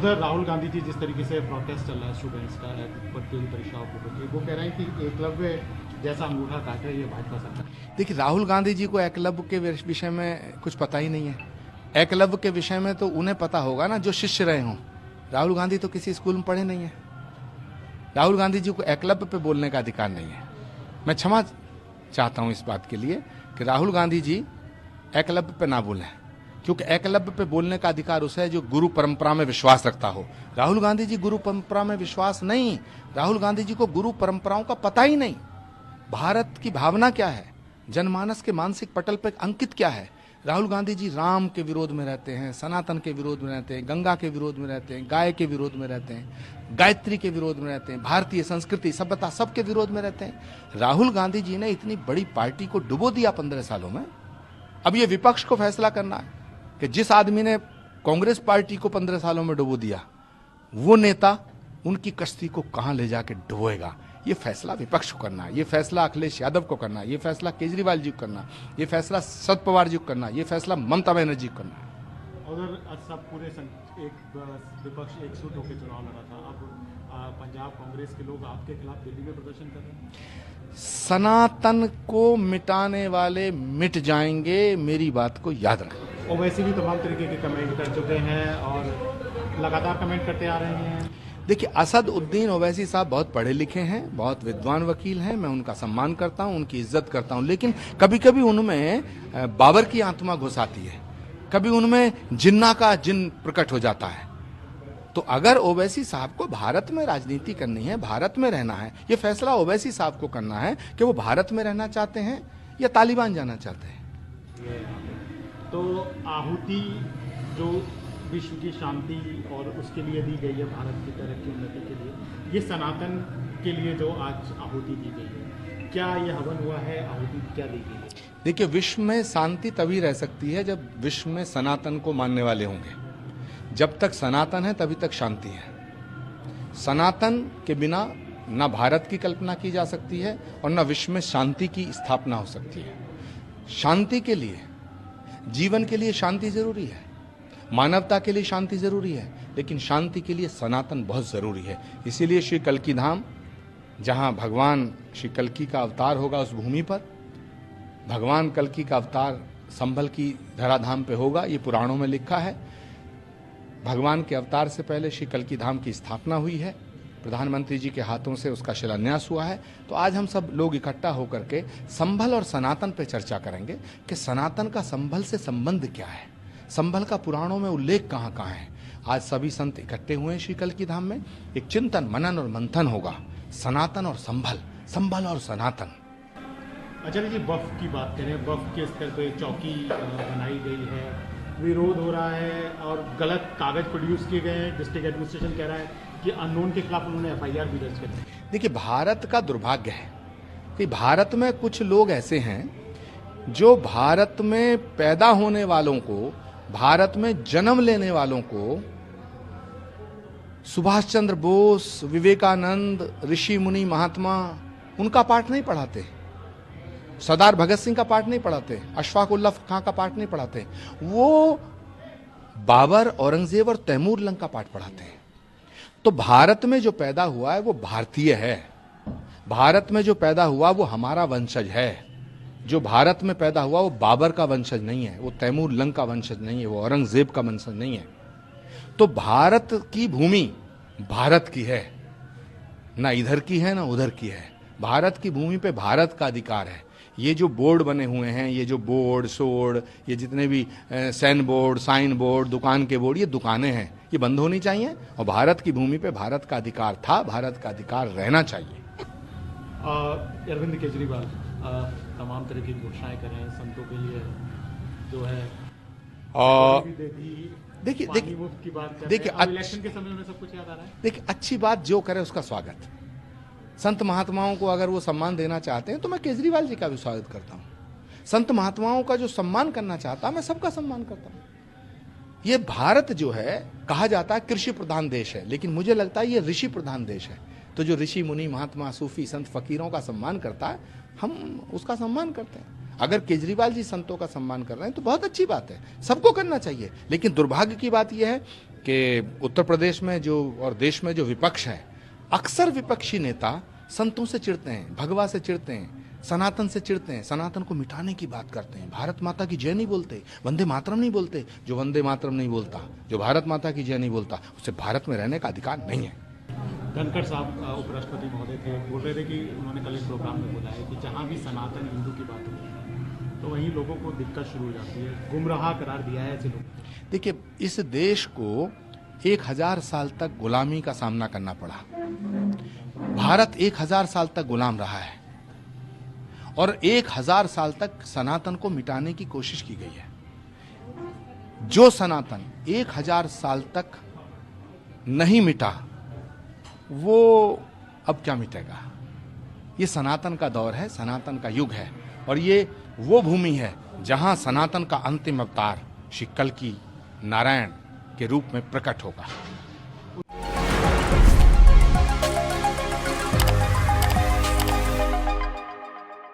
उधर राहुल गांधी जी जिस तरीके से प्रोटेस्ट चल रहा है स्टूडेंट्स का प्रतियोगी परीक्षाओं को लेकर, वो कह रहे हैं कि एकलव्य जैसा अंगूठा काट रही है भाजपा सरकार। देखिए, राहुल गांधी जी को एकलव्य के विषय में कुछ पता ही नहीं है। एकलव्य के विषय में तो उन्हें पता होगा ना जो शिष्य रहे हों। राहुल गांधी तो किसी स्कूल में पढ़े नहीं है। राहुल गांधी जी को एकलव्य पे बोलने का अधिकार नहीं है। मैं क्षमा चाहता हूं इस बात के लिए कि राहुल गांधी जी एकलव्य पे ना बोलें, क्योंकि एकलव्य पे बोलने का अधिकार उसे है जो गुरु परंपरा में विश्वास रखता हो। राहुल गांधी जी गुरु परंपरा में विश्वास नहीं। राहुल गांधी जी को गुरु परंपराओं का पता ही नहीं। भारत की भावना क्या है, जनमानस के मानसिक पटल पर अंकित क्या है। राहुल गांधी जी राम के विरोध में रहते हैं, सनातन के विरोध में रहते हैं, गंगा के विरोध में रहते हैं, गाय के विरोध में रहते हैं, गायत्री के विरोध में रहते हैं, भारतीय संस्कृति सभ्यता सबके विरोध में रहते हैं। राहुल गांधी जी ने इतनी बड़ी पार्टी को डुबो दिया 15 सालों में। अब ये विपक्ष को फैसला करना है कि जिस आदमी ने कांग्रेस पार्टी को 15 सालों में डुबो दिया, वो नेता उनकी कश्ती को कहां ले जाके डुबोएगा, ये फैसला विपक्ष को करना है। ये फैसला अखिलेश यादव को करना है। ये फैसला केजरीवाल जी को करना है। ये फैसला शरद पवार जी को करना है। ये फैसला ममता बनर्जी को करना है। उधर सब पूरे एक विपक्ष एकजुट होकर चुनाव लड़ा था। अब पंजाब कांग्रेस के लोग आपके खिलाफ दिल्ली में प्रदर्शन कर रहे हैं। सनातन को मिटाने वाले मिट जाएंगे, मेरी बात को याद रखें। ओवैसी भी तमाम तरीके के कमेंट कर चुके हैं और लगातार कमेंट करते आ रहे हैं। देखिए, असद उद्दीन ओवैसी साहब बहुत पढ़े लिखे हैं, बहुत विद्वान वकील हैं। मैं उनका सम्मान करता हूं, उनकी इज्जत करता हूं, लेकिन कभी कभी उनमें बाबर की आत्मा घुस आती है, कभी उनमें जिन्ना का जिन प्रकट हो जाता है। तो अगर ओवैसी साहब को भारत में राजनीति करनी है, भारत में रहना है, ये फैसला ओवैसी साहब को करना है कि वो भारत में रहना चाहते हैं या तालिबान जाना चाहते हैं। तो आहुति जो विश्व की शांति और उसके लिए दी गई है, भारत की तरक्की उन्नति के लिए, ये सनातन के लिए जो आज आहुति दी गई है, क्या ये हवन हुआ है? आहुति क्या दी गई है? देखिए, विश्व में शांति तभी रह सकती है जब विश्व में सनातन को मानने वाले होंगे। जब तक सनातन है तभी तक शांति है। सनातन के बिना ना भारत की कल्पना की जा सकती है और ना विश्व में शांति की स्थापना हो सकती है। शांति के लिए, जीवन के लिए शांति जरूरी है, मानवता के लिए शांति जरूरी है, लेकिन शांति के लिए सनातन बहुत जरूरी है। इसीलिए श्री कल्की धाम, जहां भगवान श्री कल्की का अवतार होगा, उस भूमि पर भगवान कल्की का अवतार संभल की धराधाम पे होगा। ये पुराणों में लिखा है। भगवान के अवतार से पहले श्री कल्की धाम की स्थापना हुई है, प्रधानमंत्री जी के हाथों से उसका शिलान्यास हुआ है। तो आज हम सब लोग इकट्ठा होकर के संभल और सनातन पे चर्चा करेंगे कि सनातन का संभल से संबंध क्या है, संभल का पुराणों में उल्लेख कहां कहां है। आज सभी संत इकट्ठे हुए हैं श्री कल्की धाम में। एक चिंतन, मनन और मंथन होगा, सनातन और संभल, संभल और सनातन। अच्छा जी, बफ की बात करें, बफ के स्तर पे चौकी बनाई गई है, विरोध हो रहा है और गलत कागज प्रोड्यूस किए गए हैं। डिस्ट्रिक्ट एडमिनिस्ट्रेशन कह रहा है कि अननोन के खिलाफ उन्होंने FIR भी दर्ज कर दी। देखिए, भारत का दुर्भाग्य है कि भारत में कुछ लोग ऐसे हैं जो भारत में पैदा होने वालों को, भारत में जन्म लेने वालों को सुभाष चंद्र बोस, विवेकानंद, ऋषि मुनि, महात्मा, उनका पाठ नहीं पढ़ाते। सरदार भगत सिंह का पाठ नहीं पढ़ाते, अशफाक उल्लाह खां का पाठ नहीं पढ़ाते। वो बाबर, औरंगजेब और तैमूर लंग का पाठ पढ़ाते हैं। तो भारत में जो पैदा हुआ है वो भारतीय है। भारत में जो पैदा हुआ वो हमारा वंशज है। जो भारत में पैदा हुआ वो बाबर का वंशज नहीं है, वो तैमूर लंग का वंशज नहीं है, वो औरंगजेब का वंशज नहीं है। तो भारत की भूमि भारत की है, ना इधर की है ना उधर की है। भारत की भूमि पे भारत का अधिकार है। ये जो बोर्ड बने हुए हैं, ये जो बोर्ड सोर्ड, ये जितने भी सैन बोर्ड, साइन बोर्ड, दुकान के बोर्ड, ये दुकानें हैं, ये बंद होनी चाहिए। और भारत की भूमि पे भारत का अधिकार था, भारत का अधिकार रहना चाहिए। अरविंद केजरीवाल तमाम तरह की घोषणाएं कर रहे हैं संतों के लिए, जो है देखिए इलेक्शन के समय में सब कुछ याद आ रहा है। देखिए, अच्छी बात जो करे उसका स्वागत। संत महात्माओं को अगर वो सम्मान देना चाहते हैं तो मैं केजरीवाल जी का भी स्वागत करता हूं। संत महात्माओं का जो सम्मान करना चाहता हूं, मैं सबका सम्मान करता हूं। ये भारत जो है, कहा जाता है कृषि प्रधान देश है, लेकिन मुझे लगता है ये ऋषि प्रधान देश है। तो जो ऋषि मुनि, महात्मा, सूफी, संत, फकीरों का सम्मान करता है, हम उसका सम्मान करते हैं। अगर केजरीवाल जी संतों का सम्मान कर रहे हैं तो बहुत अच्छी बात है, सबको करना चाहिए। लेकिन दुर्भाग्य की बात यह है कि उत्तर प्रदेश में जो और देश में जो विपक्ष है, अक्सर विपक्षी नेता संतों से चिढ़ते हैं, भगवा से चिढ़ते हैं, सनातन से चिढ़ते हैं, सनातन को मिटाने की बात करते हैं, भारत माता की जय नहीं बोलते, वंदे मातरम नहीं बोलते। जो वंदे मातरम नहीं बोलता, जो भारत माता की जय नहीं बोलता, उसे भारत में रहने का अधिकार नहीं है। धनखड़ साहब उपराष्ट्रपति महोदय थे, बोल रहे थे कि उन्होंने कल एक प्रोग्राम में बोला है कि जहाँ भी सनातन हिंदू की बात होती है तो वहीं लोगों को दिक्कत शुरू हो जाती है, गुमराह करार दिया है ऐसे लोग। देखिए, इस देश को 1000 साल तक गुलामी का सामना करना पड़ा। भारत 1000 साल तक गुलाम रहा है और 1000 साल तक सनातन को मिटाने की कोशिश की गई है। जो सनातन 1000 साल तक नहीं मिटा, वो अब क्या मिटेगा। ये सनातन का दौर है, सनातन का युग है और ये वो भूमि है जहां सनातन का अंतिम अवतार श्री कल्कि नारायण के रूप में प्रकट होगा।